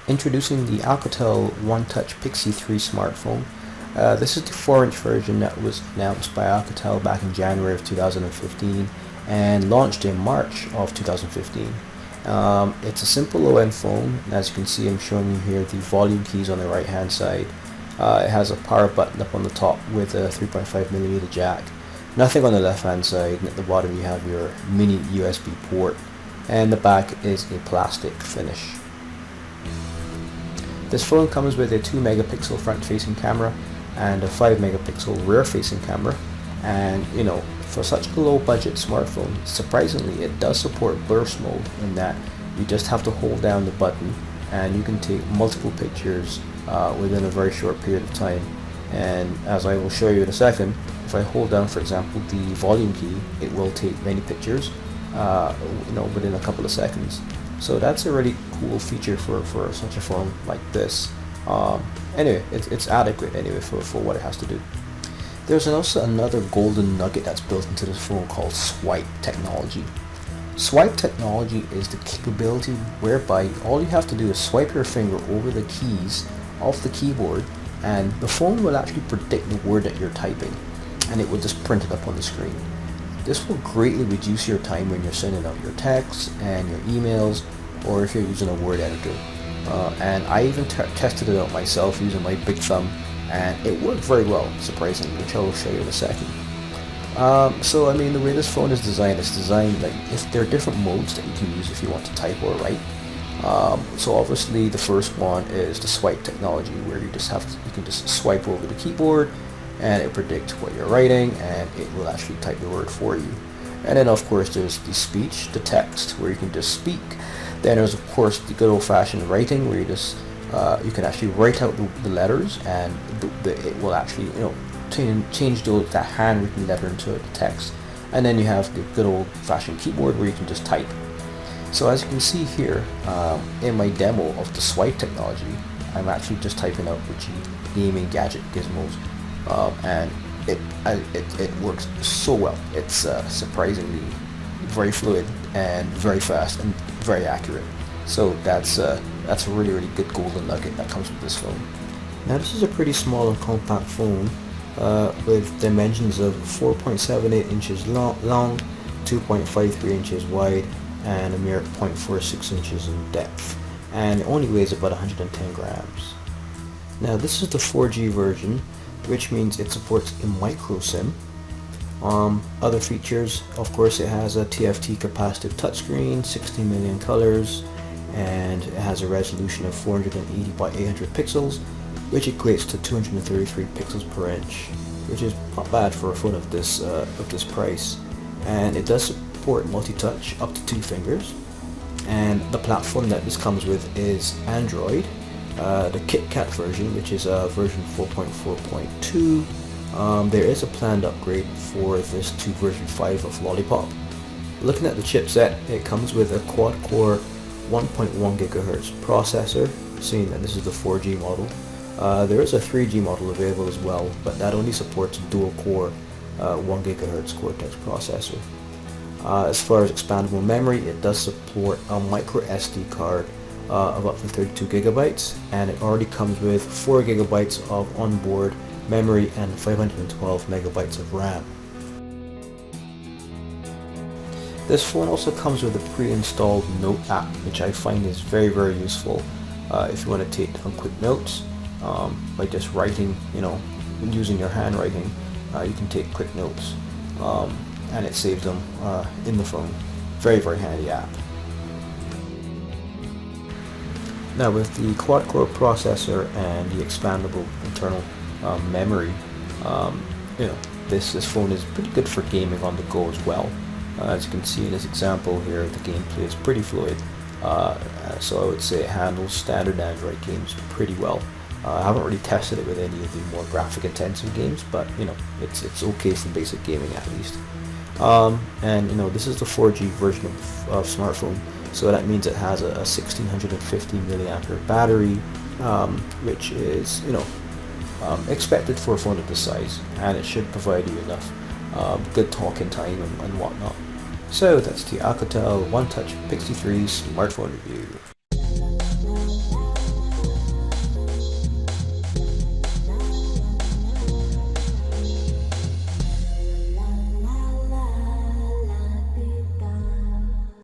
Introducing the Alcatel One Touch Pixie 3 smartphone. This is the 4-inch version that was announced by Alcatel back in January of 2015 and launched in March of 2015. It's a simple low-end phone. As you can see, I'm showing you here the volume keys on the right hand side. It has a power button up on the top with a 3.5mm jack. Nothing on the left hand side, and at the bottom you have your mini USB port, and the back is a plastic finish. This phone comes with a 2 megapixel front facing camera and a 5 megapixel rear facing camera, and for such a low budget smartphone, surprisingly it does support burst mode, in that you just have to hold down the button and you can take multiple pictures within a very short period of time. And as I will show you in a second, if I hold down, for example, the volume key, it will take many pictures within a couple of seconds. So that's a really cool feature for such a phone like this. Anyway, it's adequate anyway for what it has to do. There's also another golden nugget that's built into this phone called swipe technology. Swipe technology is the capability whereby all you have to do is swipe your finger over the keys off the keyboard, and the phone will actually predict the word that you're typing, and it will just print it up on the screen. This will greatly reduce your time when you're sending out your texts and your emails, or if you're using a word editor. And I even tested it out myself using my big thumb, and it worked very well, surprisingly, which I will show you in a second. So I mean, the way this phone is designed, it's designed like, if there are different modes that you can use if you want to type or write. So obviously the first one is the swipe technology, where you can just swipe over the keyboard and it predicts what you're writing, and it will actually type the word for you. And then of course there's the speech, the text, where you can just speak. Then there's of course the good old-fashioned writing, where you can actually write out the letters, and it will actually change that handwritten letter into the text. And then you have the good old-fashioned keyboard, where you can just type. So as you can see here, in my demo of the swipe technology, I'm actually just typing out the gaming gadget gizmos, and it works so well. It's surprisingly very fluid and very fast and very accurate. So that's a really good golden nugget that comes with this phone. Now this is a pretty small and compact phone with dimensions of 4.78 inches long, 2.53 inches wide, and a mere 0.46 inches in depth, and it only weighs about 110 grams. Now this is the 4G version, which means it supports a micro SIM. Other features, of course, it has a TFT capacitive touchscreen, 60 million colors, and it has a resolution of 480 by 800 pixels, which equates to 233 pixels per inch, which is not bad for a phone of this price. And it does support multi-touch up to 2 fingers, and the platform that this comes with is Android, the KitKat version, which is version 4.4.2. There is a planned upgrade for this to version 5 of Lollipop. Looking at the chipset, it comes with a quad-core 1.1 GHz processor, seeing that this is the 4G model. There is a 3G model available as well, but that only supports a dual-core 1 GHz Cortex processor. As far as expandable memory, it does support a micro SD card of up to 32 gigabytes, and it already comes with 4 gigabytes of onboard memory and 512 megabytes of RAM. This phone also comes with a pre-installed note app, which I find is very useful if you want to take down quick notes by just writing, using your handwriting. You can take quick notes, and it saves them in the phone. Very handy app. Now with the quad-core processor and the expandable internal memory, this phone is pretty good for gaming on the go as well. As you can see in this example here, the gameplay is pretty fluid, so I would say it handles standard Android games pretty well. I haven't really tested it with any of the more graphic intensive games, but it's okay for basic gaming at least. And this is the 4G version of smartphone, so that means it has a 1650 milliampere battery, which is expected for a phone of this size, and it should provide you enough good talking time and whatnot. So that's the Alcatel One Touch Pixie 3 smartphone review.